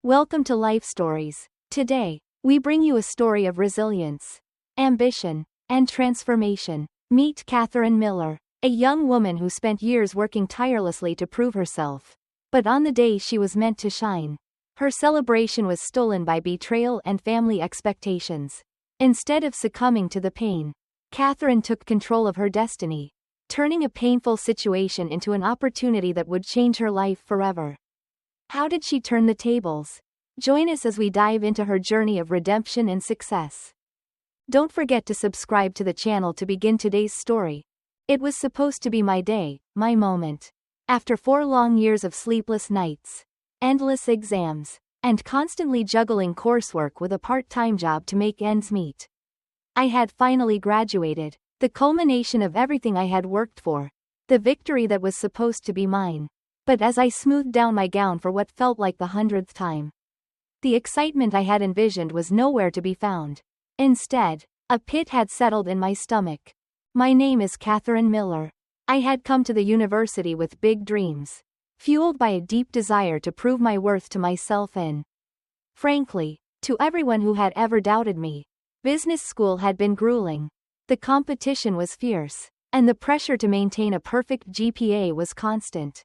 Welcome to Life Stories. Today, we bring you a story of resilience, ambition, and transformation. Meet Catherine Miller, a young woman who spent years working tirelessly to prove herself. But on the day she was meant to shine, her celebration was stolen by betrayal and family expectations. Instead of succumbing to the pain, Catherine took control of her destiny, turning a painful situation into an opportunity that would change her life forever. How did she turn the tables? Join us as we dive into her journey of redemption and success. Don't forget to subscribe to the channel to begin today's story. It was supposed to be my day, my moment. After 4 long years of sleepless nights, endless exams, and constantly juggling coursework with a part-time job to make ends meet, I had finally graduated, the culmination of everything I had worked for, the victory that was supposed to be mine. But as I smoothed down my gown for what felt like the 100th time, the excitement I had envisioned was nowhere to be found. Instead, a pit had settled in my stomach. My name is Catherine Miller. I had come to the university with big dreams, fueled by a deep desire to prove my worth to myself and, frankly, to everyone who had ever doubted me. Business school had been grueling. The competition was fierce, and the pressure to maintain a perfect GPA was constant.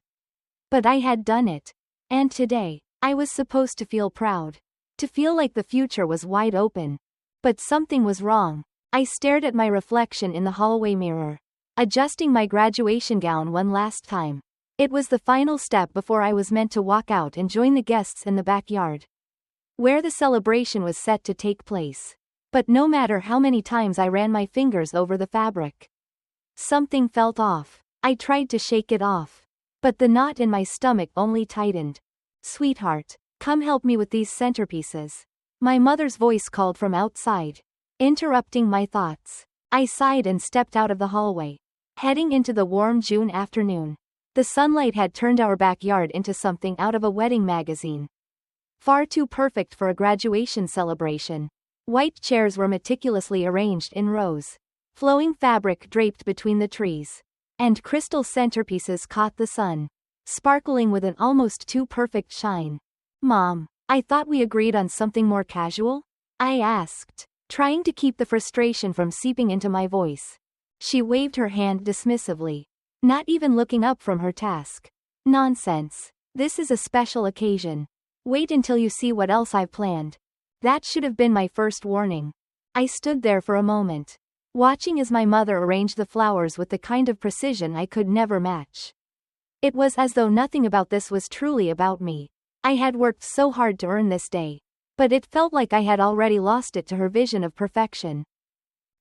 But I had done it. And today, I was supposed to feel proud. To feel like the future was wide open. But something was wrong. I stared at my reflection in the hallway mirror, adjusting my graduation gown one last time. It was the final step before I was meant to walk out and join the guests in the backyard, where the celebration was set to take place. But no matter how many times I ran my fingers over the fabric, something felt off. I tried to shake it off, but the knot in my stomach only tightened. "Sweetheart, come help me with these centerpieces." My mother's voice called from outside, interrupting my thoughts. I sighed and stepped out of the hallway, heading into the warm June afternoon. The sunlight had turned our backyard into something out of a wedding magazine. Far too perfect for a graduation celebration. White chairs were meticulously arranged in rows, flowing fabric draped between the trees, and crystal centerpieces caught the sun, sparkling with an almost too perfect shine. "Mom, I thought we agreed on something more casual?" I asked, trying to keep the frustration from seeping into my voice. She waved her hand dismissively, not even looking up from her task. "Nonsense. This is a special occasion. Wait until you see what else I've planned." That should have been my first warning. I stood there for a moment, watching as my mother arranged the flowers with the kind of precision I could never match. It was as though nothing about this was truly about me. I had worked so hard to earn this day, but it felt like I had already lost it to her vision of perfection.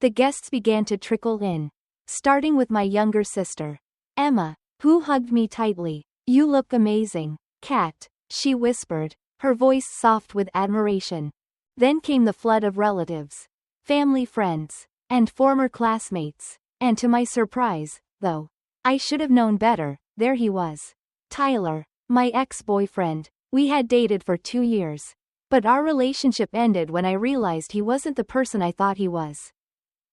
The guests began to trickle in, starting with my younger sister, Emma, who hugged me tightly. "You look amazing, Kat," she whispered, her voice soft with admiration. Then came the flood of relatives, family friends, and former classmates. And to my surprise, though I should have known better, there he was. Tyler, my ex-boyfriend. We had dated for 2 years. But our relationship ended when I realized he wasn't the person I thought he was.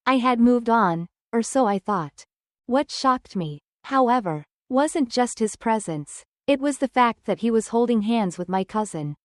I had moved on, or so I thought. What shocked me, however, wasn't just his presence. It was the fact that he was holding hands with my cousin,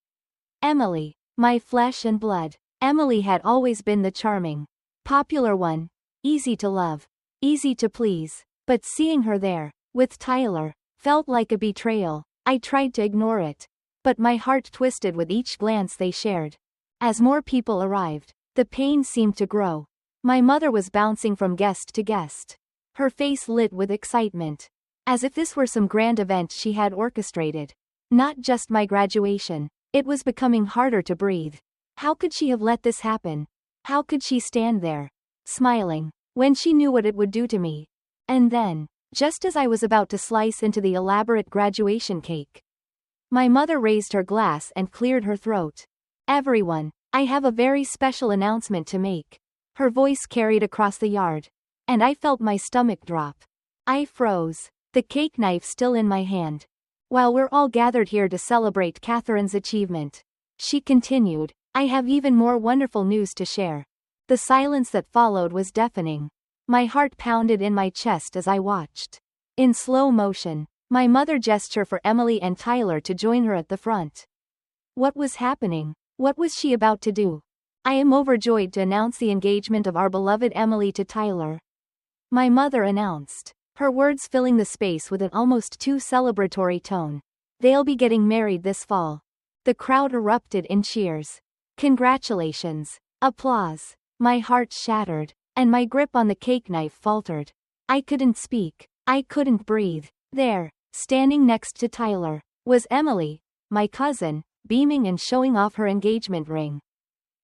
Emily, my flesh and blood. Emily had always been the charming, popular one, easy to love, easy to please. But seeing her there, with Tyler, felt like a betrayal. I tried to ignore it, but my heart twisted with each glance they shared. As more people arrived, the pain seemed to grow. My mother was bouncing from guest to guest, her face lit with excitement, as if this were some grand event she had orchestrated. Not just my graduation. It was becoming harder to breathe. How could she have let this happen? How could she stand there, smiling, when she knew what it would do to me? And then, just as I was about to slice into the elaborate graduation cake, my mother raised her glass and cleared her throat. "Everyone, I have a very special announcement to make." Her voice carried across the yard, and I felt my stomach drop. I froze, the cake knife still in my hand. "While we're all gathered here to celebrate Catherine's achievement," she continued, "I have even more wonderful news to share." The silence that followed was deafening. My heart pounded in my chest as I watched, in slow motion, my mother gestured for Emily and Tyler to join her at the front. What was happening? What was she about to do? I am overjoyed to announce the engagement of our beloved Emily to Tyler. My mother announced, her words filling the space with an almost too celebratory tone. They'll be getting married this fall. The crowd erupted in cheers. Congratulations. Applause. My heart shattered, and my grip on the cake knife faltered. I couldn't speak. I couldn't breathe. There, standing next to Tyler, was Emily, my cousin, beaming and showing off her engagement ring.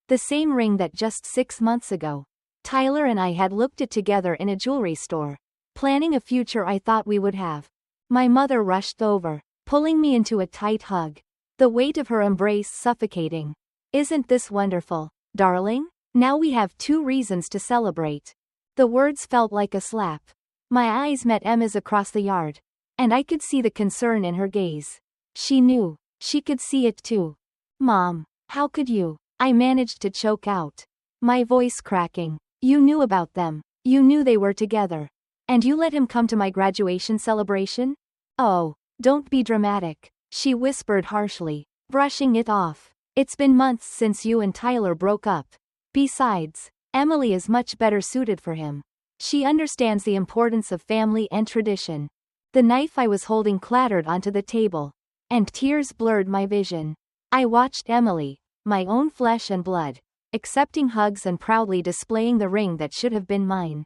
The same ring that just 6 months ago, Tyler and I had looked at together in a jewelry store, planning a future I thought we would have. My mother rushed over, pulling me into a tight hug, the weight of her embrace suffocating. Isn't this wonderful, darling? Now we have 2 reasons to celebrate. The words felt like a slap. My eyes met Emma's across the yard, and I could see the concern in her gaze. She knew. She could see it too. Mom, how could you? I managed to choke out, my voice cracking. You knew about them. You knew they were together. And you let him come to my graduation celebration? Oh, don't be dramatic, she whispered harshly, brushing it off. It's been months since you and Tyler broke up. Besides, Emily is much better suited for him. She understands the importance of family and tradition. The knife I was holding clattered onto the table, and tears blurred my vision. I watched Emily, my own flesh and blood, accepting hugs and proudly displaying the ring that should have been mine.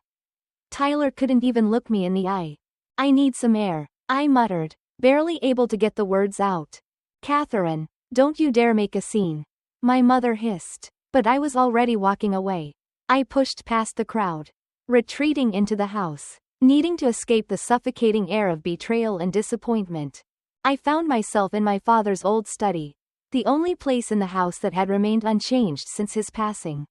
Tyler couldn't even look me in the eye. I need some air, I muttered, barely able to get the words out. Catherine, don't you dare make a scene. My mother hissed, but I was already walking away. I pushed past the crowd, retreating into the house, needing to escape the suffocating air of betrayal and disappointment. I found myself in my father's old study, the only place in the house that had remained unchanged since his passing.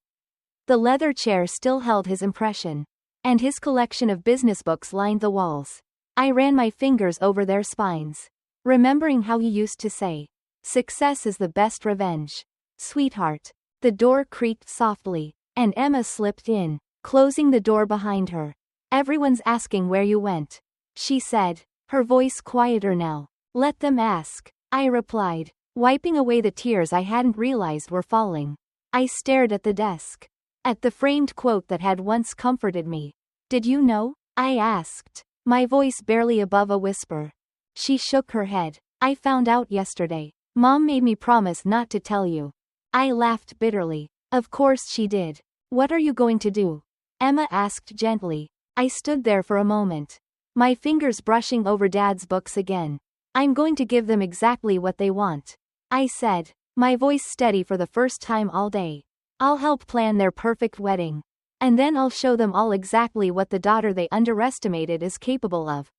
The leather chair still held his impression, and his collection of business books lined the walls. I ran my fingers over their spines, remembering how he used to say, "Success is the best revenge." Sweetheart. The door creaked softly, and Emma slipped in, closing the door behind her. Everyone's asking where you went, she said, her voice quieter now. Let them ask, I replied, wiping away the tears I hadn't realized were falling. I stared at the desk, at the framed quote that had once comforted me. Did you know? I asked, my voice barely above a whisper. She shook her head. I found out yesterday. Mom made me promise not to tell you. I laughed bitterly. Of course she did. What are you going to do? Emma asked gently. I stood there for a moment, my fingers brushing over Dad's books again. I'm going to give them exactly what they want, I said, my voice steady for the first time all day. I'll help plan their perfect wedding. And then I'll show them all exactly what the daughter they underestimated is capable of.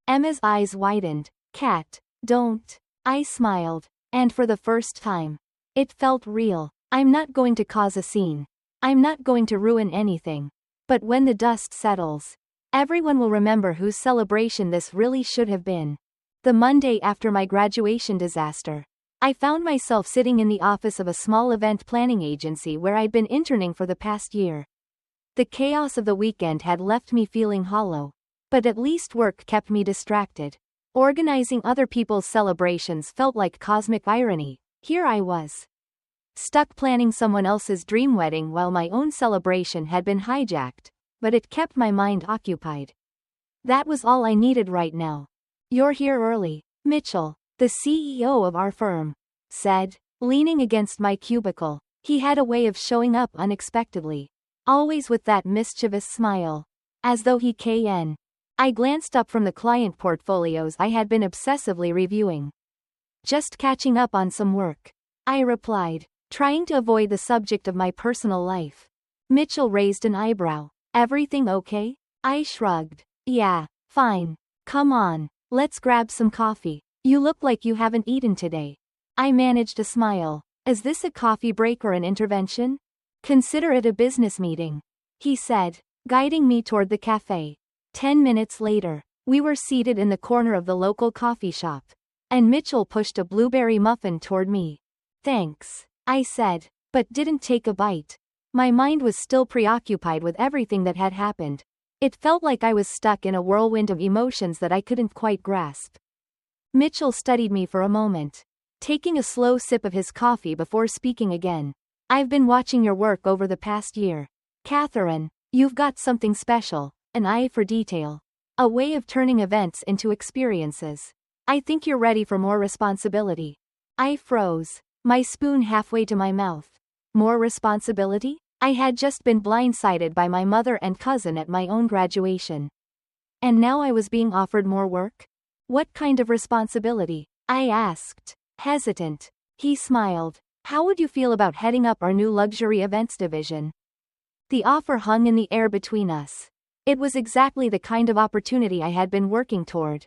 Emma's eyes widened. Kat, don't. I smiled, and for the first time, it felt real. I'm not going to cause a scene. I'm not going to ruin anything. But when the dust settles, everyone will remember whose celebration this really should have been. The Monday after my graduation disaster, I found myself sitting in the office of a small event planning agency where I'd been interning for the past year. The chaos of the weekend had left me feeling hollow, but at least work kept me distracted. Organizing other people's celebrations felt like cosmic irony. Here I was, stuck planning someone else's dream wedding while my own celebration had been hijacked, but it kept my mind occupied. That was all I needed right now. You're here early, Mitchell, the CEO of our firm, said, leaning against my cubicle. He had a way of showing up unexpectedly, always with that mischievous smile, as though he can. I glanced up from the client portfolios I had been obsessively reviewing. Just catching up on some work, I replied, trying to avoid the subject of my personal life. Mitchell raised an eyebrow. Everything okay? I shrugged. Yeah, fine. Come on, let's grab some coffee. You look like you haven't eaten today. I managed a smile. Is this a coffee break or an intervention? Consider it a business meeting, he said, guiding me toward the cafe. 10 minutes later, we were seated in the corner of the local coffee shop, and Mitchell pushed a blueberry muffin toward me. Thanks, I said, but didn't take a bite. My mind was still preoccupied with everything that had happened. It felt like I was stuck in a whirlwind of emotions that I couldn't quite grasp. Mitchell studied me for a moment, taking a slow sip of his coffee before speaking again. I've been watching your work over the past year. Catherine, you've got something special, an eye for detail. A way of turning events into experiences. I think you're ready for more responsibility. I froze, my spoon halfway to my mouth. More responsibility? I had just been blindsided by my mother and cousin at my own graduation. And now I was being offered more work? What kind of responsibility? I asked, hesitant. He smiled. How would you feel about heading up our new luxury events division? The offer hung in the air between us. It was exactly the kind of opportunity I had been working toward.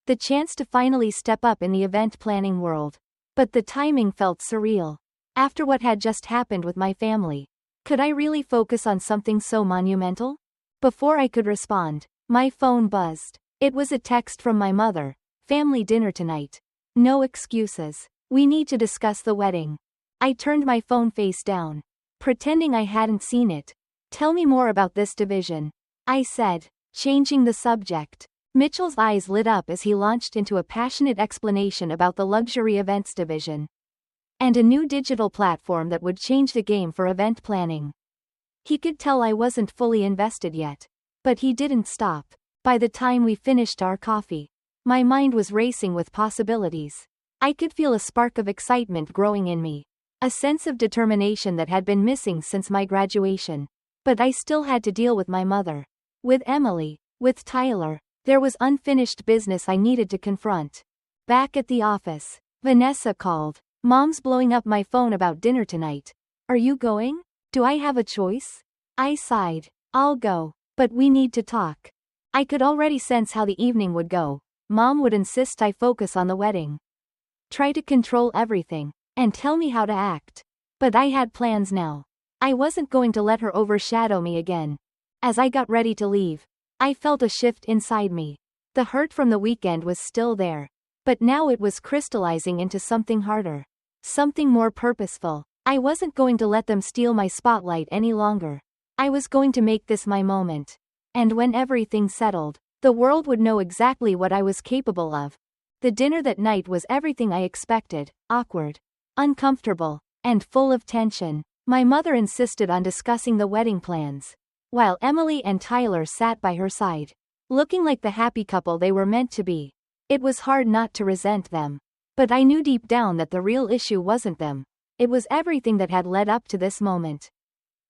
The chance to finally step up in the event planning world. But the timing felt surreal. After what had just happened with my family, could I really focus on something so monumental? Before I could respond, my phone buzzed. It was a text from my mother. Family dinner tonight. No excuses. We need to discuss the wedding. I turned my phone face down, pretending I hadn't seen it. Tell me more about this division, I said, changing the subject. Mitchell's eyes lit up as he launched into a passionate explanation about the luxury events division. And a new digital platform that would change the game for event planning. He could tell I wasn't fully invested yet. But he didn't stop. By the time we finished our coffee, my mind was racing with possibilities. I could feel a spark of excitement growing in me. A sense of determination that had been missing since my graduation. But I still had to deal with my mother. With Emily. With Tyler. There was unfinished business I needed to confront. Back at the office, Vanessa called. Mom's blowing up my phone about dinner tonight. Are you going? Do I have a choice? I sighed. I'll go. But we need to talk. I could already sense how the evening would go. Mom would insist I focus on the wedding. Try to control everything. And tell me how to act. But I had plans now. I wasn't going to let her overshadow me again. As I got ready to leave, I felt a shift inside me. The hurt from the weekend was still there. But now it was crystallizing into something harder. Something more purposeful. I wasn't going to let them steal my spotlight any longer. I was going to make this my moment. And when everything settled, the world would know exactly what I was capable of. The dinner that night was everything I expected, awkward, uncomfortable, and full of tension. My mother insisted on discussing the wedding plans, while Emily and Tyler sat by her side, looking like the happy couple they were meant to be. It was hard not to resent them. But I knew deep down that the real issue wasn't them. It was everything that had led up to this moment.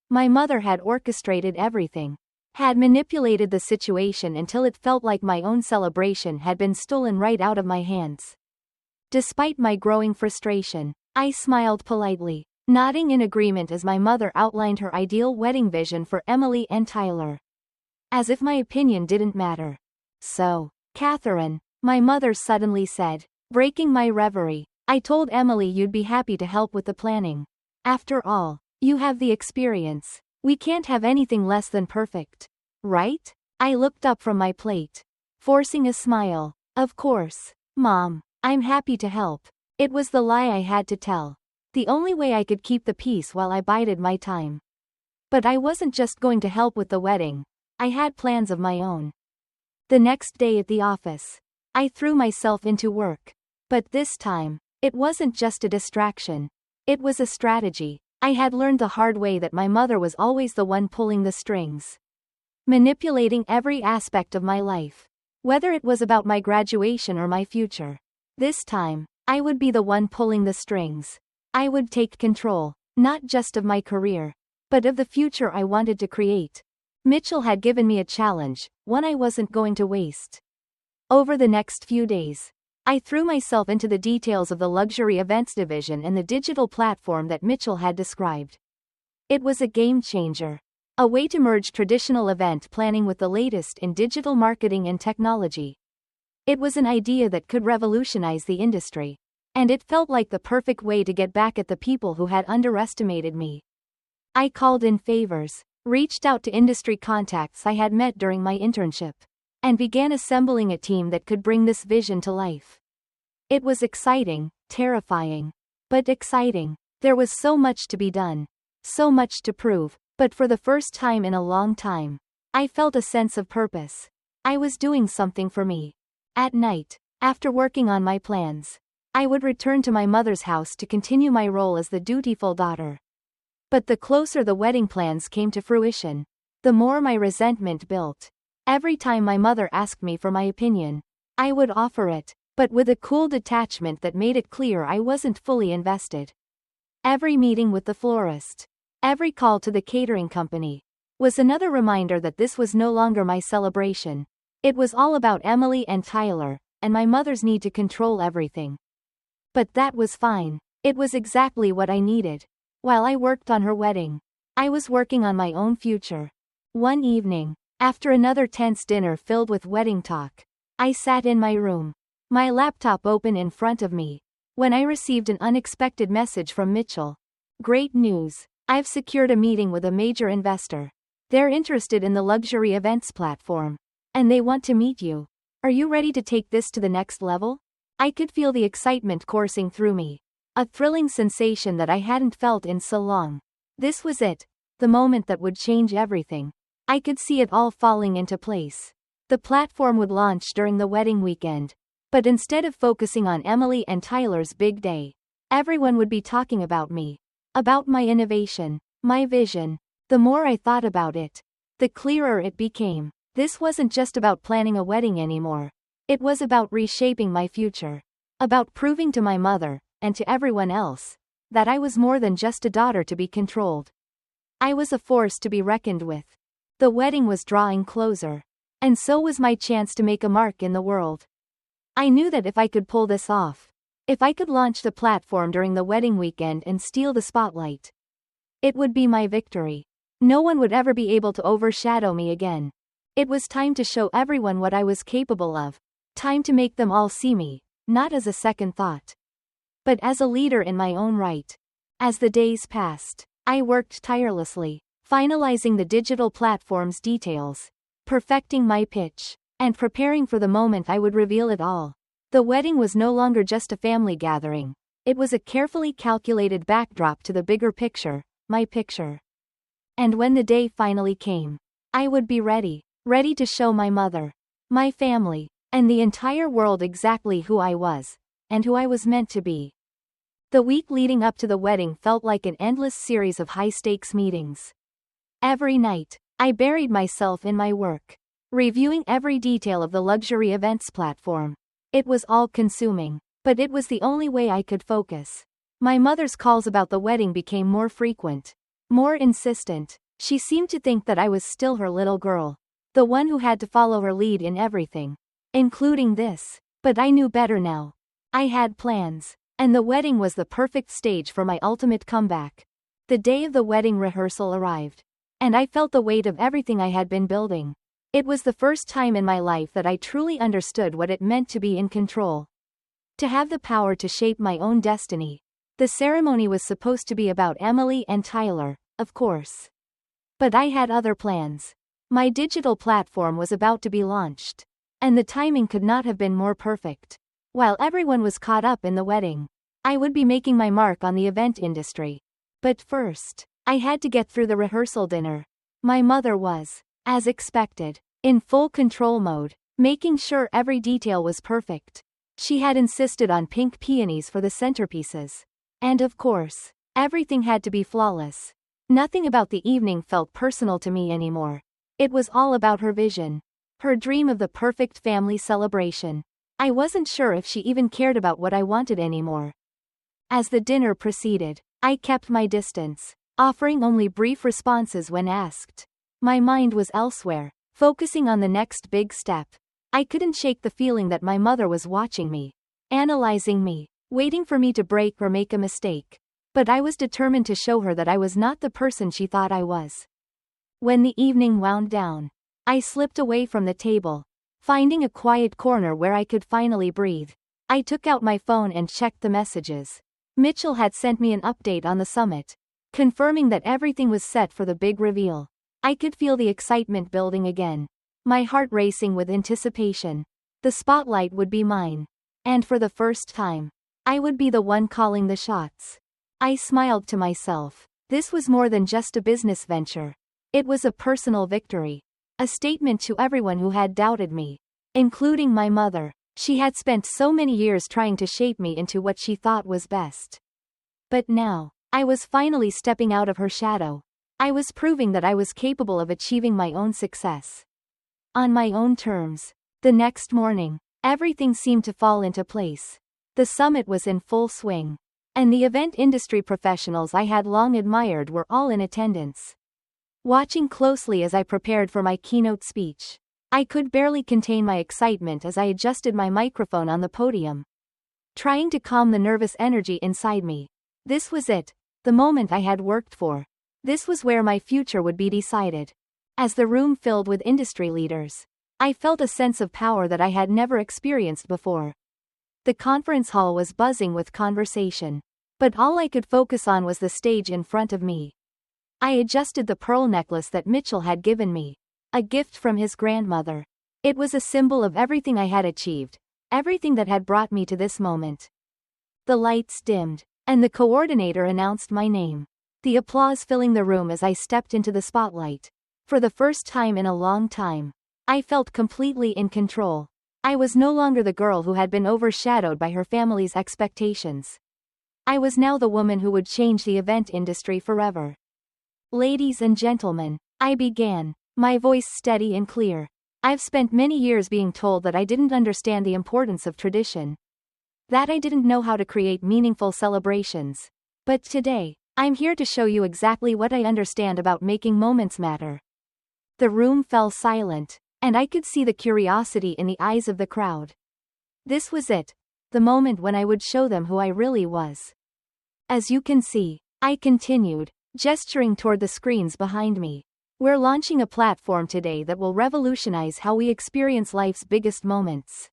My mother had orchestrated everything. Had manipulated the situation until it felt like my own celebration had been stolen right out of my hands. Despite my growing frustration, I smiled politely, nodding in agreement as my mother outlined her ideal wedding vision for Emily and Tyler. As if my opinion didn't matter. So, Catherine, my mother suddenly said, breaking my reverie, I told Emily you'd be happy to help with the planning. After all, you have the experience. We can't have anything less than perfect. Right? I looked up from my plate, forcing a smile. Of course, Mom, I'm happy to help. It was the lie I had to tell. The only way I could keep the peace while I bided my time. But I wasn't just going to help with the wedding. I had plans of my own. The next day at the office, I threw myself into work. But this time, it wasn't just a distraction. It was a strategy. I had learned the hard way that my mother was always the one pulling the strings. Manipulating every aspect of my life. Whether it was about my graduation or my future. This time, I would be the one pulling the strings. I would take control, not just of my career, but of the future I wanted to create. Mitchell had given me a challenge, one I wasn't going to waste. Over the next few days, I threw myself into the details of the luxury events division and the digital platform that Mitchell had described. It was a game changer. A way to merge traditional event planning with the latest in digital marketing and technology. It was an idea that could revolutionize the industry. And it felt like the perfect way to get back at the people who had underestimated me. I called in favors, reached out to industry contacts I had met during my internship, and began assembling a team that could bring this vision to life. It was exciting, terrifying, but exciting. There was so much to be done, so much to prove, but for the first time in a long time, I felt a sense of purpose. I was doing something for me. At night, after working on my plans, I would return to my mother's house to continue my role as the dutiful daughter. But the closer the wedding plans came to fruition, the more my resentment built. Every time my mother asked me for my opinion, I would offer it, but with a cool detachment that made it clear I wasn't fully invested. Every meeting with the florist, every call to the catering company, was another reminder that this was no longer my celebration. It was all about Emily and Tyler, and my mother's need to control everything. But that was fine. It was exactly what I needed. While I worked on her wedding, I was working on my own future. One evening, after another tense dinner filled with wedding talk, I sat in my room, my laptop open in front of me, when I received an unexpected message from Mitchell. Great news! I've secured a meeting with a major investor. They're interested in the luxury events platform, and they want to meet you. Are you ready to take this to the next level? I could feel the excitement coursing through me. A thrilling sensation that I hadn't felt in so long. This was it, the moment that would change everything. I could see it all falling into place. The platform would launch during the wedding weekend. But instead of focusing on Emily and Tyler's big day, everyone would be talking about me. About my innovation, my vision. The more I thought about it, the clearer it became. This wasn't just about planning a wedding anymore. It was about reshaping my future. About proving to my mother, and to everyone else, that I was more than just a daughter to be controlled. I was a force to be reckoned with. The wedding was drawing closer. And so was my chance to make a mark in the world. I knew that if I could pull this off, if I could launch the platform during the wedding weekend and steal the spotlight, it would be my victory. No one would ever be able to overshadow me again. It was time to show everyone what I was capable of. Time to make them all see me, not as a second thought, but as a leader in my own right. As the days passed, I worked tirelessly, finalizing the digital platform's details, perfecting my pitch, and preparing for the moment I would reveal it all. The wedding was no longer just a family gathering. It was a carefully calculated backdrop to the bigger picture, my picture. And when the day finally came, I would be ready to show my mother, my family, and the entire world exactly who I was, and who I was meant to be. The week leading up to the wedding felt like an endless series of high-stakes meetings. Every night, I buried myself in my work, reviewing every detail of the luxury events platform. It was all-consuming, but it was the only way I could focus. My mother's calls about the wedding became more frequent, more insistent. She seemed to think that I was still her little girl, the one who had to follow her lead in everything, including this. But I knew better now. I had plans, and the wedding was the perfect stage for my ultimate comeback. The day of the wedding rehearsal arrived, and I felt the weight of everything I had been building. It was the first time in my life that I truly understood what it meant to be in control. To have the power to shape my own destiny. The ceremony was supposed to be about Emily and Tyler, of course. But I had other plans. My digital platform was about to be launched, and the timing could not have been more perfect. While everyone was caught up in the wedding, I would be making my mark on the event industry. But first, I had to get through the rehearsal dinner. My mother was, as expected, in full control mode, making sure every detail was perfect. She had insisted on pink peonies for the centerpieces. And of course, everything had to be flawless. Nothing about the evening felt personal to me anymore. It was all about her vision, her dream of the perfect family celebration. I wasn't sure if she even cared about what I wanted anymore. As the dinner proceeded, I kept my distance, offering only brief responses when asked. My mind was elsewhere, focusing on the next big step. I couldn't shake the feeling that my mother was watching me, analyzing me, waiting for me to break or make a mistake. But I was determined to show her that I was not the person she thought I was. When the evening wound down, I slipped away from the table, finding a quiet corner where I could finally breathe. I took out my phone and checked the messages. Mitchell had sent me an update on the summit, confirming that everything was set for the big reveal. I could feel the excitement building again, my heart racing with anticipation. The spotlight would be mine. And for the first time, I would be the one calling the shots. I smiled to myself. This was more than just a business venture. It was a personal victory. A statement to everyone who had doubted me, including my mother. She had spent so many years trying to shape me into what she thought was best. But now, I was finally stepping out of her shadow. I was proving that I was capable of achieving my own success. On my own terms. The next morning, everything seemed to fall into place. The summit was in full swing. And the event industry professionals I had long admired were all in attendance. Watching closely as I prepared for my keynote speech, I could barely contain my excitement as I adjusted my microphone on the podium, trying to calm the nervous energy inside me. This was it, the moment I had worked for. This was where my future would be decided. As the room filled with industry leaders, I felt a sense of power that I had never experienced before. The conference hall was buzzing with conversation, but all I could focus on was the stage in front of me. I adjusted the pearl necklace that Mitchell had given me, a gift from his grandmother. It was a symbol of everything I had achieved, everything that had brought me to this moment. The lights dimmed, and the coordinator announced my name. The applause filling the room as I stepped into the spotlight. For the first time in a long time, I felt completely in control. I was no longer the girl who had been overshadowed by her family's expectations. I was now the woman who would change the event industry forever. Ladies and gentlemen, I began, my voice steady and clear. I've spent many years being told that I didn't understand the importance of tradition, that I didn't know how to create meaningful celebrations. But today, I'm here to show you exactly what I understand about making moments matter. The room fell silent, and I could see the curiosity in the eyes of the crowd. This was it, the moment when I would show them who I really was. As you can see, I continued, gesturing toward the screens behind me. We're launching a platform today that will revolutionize how we experience life's biggest moments.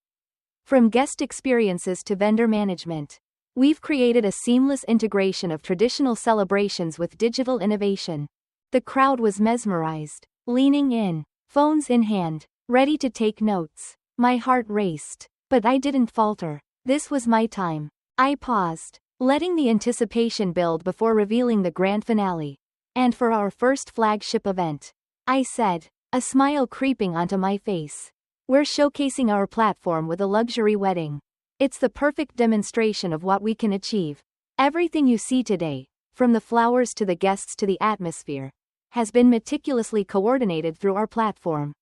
From guest experiences to vendor management, we've created a seamless integration of traditional celebrations with digital innovation. The crowd was mesmerized, leaning in, phones in hand, ready to take notes. My heart raced, but I didn't falter. This was my time. I paused, letting the anticipation build before revealing the grand finale. And for our first flagship event, I said, a smile creeping onto my face, we're showcasing our platform with a luxury wedding. It's the perfect demonstration of what we can achieve. Everything you see today, from the flowers to the guests to the atmosphere, has been meticulously coordinated through our platform.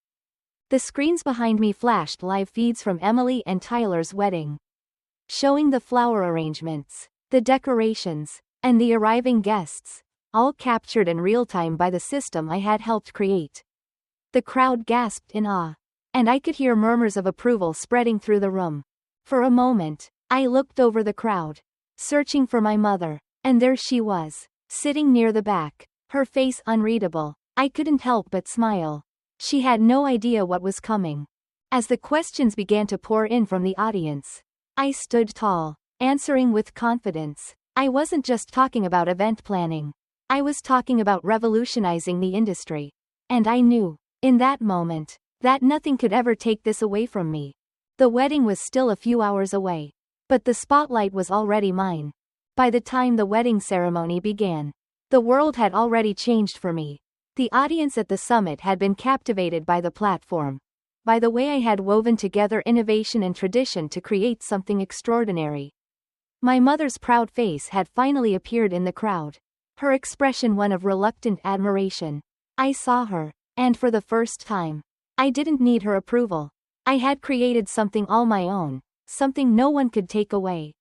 The screens behind me flashed live feeds from Emily and Tyler's wedding, showing the flower arrangements, the decorations, and the arriving guests, all captured in real time by the system I had helped create. The crowd gasped in awe, and I could hear murmurs of approval spreading through the room. For a moment, I looked over the crowd, searching for my mother, and there she was, sitting near the back, her face unreadable. I couldn't help but smile. She had no idea what was coming. As the questions began to pour in from the audience, I stood tall, answering with confidence. I wasn't just talking about event planning. I was talking about revolutionizing the industry. And I knew, in that moment, that nothing could ever take this away from me. The wedding was still a few hours away, but the spotlight was already mine. By the time the wedding ceremony began, the world had already changed for me. The audience at the summit had been captivated by the platform, by the way I had woven together innovation and tradition to create something extraordinary. My mother's proud face had finally appeared in the crowd, her expression one of reluctant admiration. I saw her, and for the first time, I didn't need her approval. I had created something all my own, something no one could take away.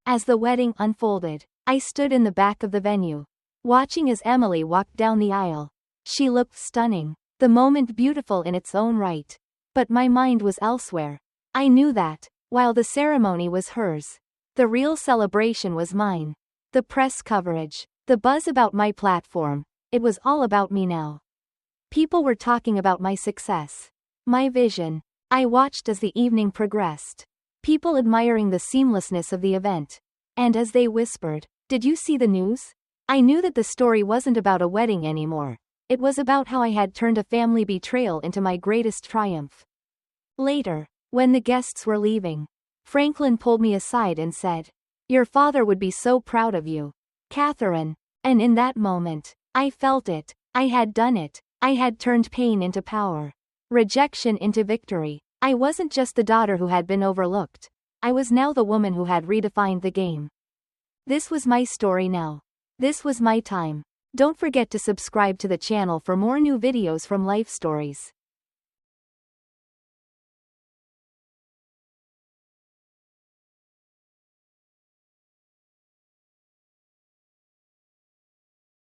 As the wedding unfolded, I stood in the back of the venue, watching as Emily walked down the aisle. She looked stunning, the moment beautiful in its own right. But my mind was elsewhere. I knew that, while the ceremony was hers, the real celebration was mine. The press coverage, the buzz about my platform, it was all about me now. People were talking about my success, my vision. I watched as the evening progressed, people admiring the seamlessness of the event. And as they whispered, "Did you see the news?" I knew that the story wasn't about a wedding anymore. It was about how I had turned a family betrayal into my greatest triumph. Later, when the guests were leaving, Franklin pulled me aside and said, "Your father would be so proud of you, Catherine." And in that moment, I felt it. I had done it. I had turned pain into power, rejection into victory. I wasn't just the daughter who had been overlooked. I was now the woman who had redefined the game. This was my story now. This was my time. Don't forget to subscribe to the channel for more new videos from life stories.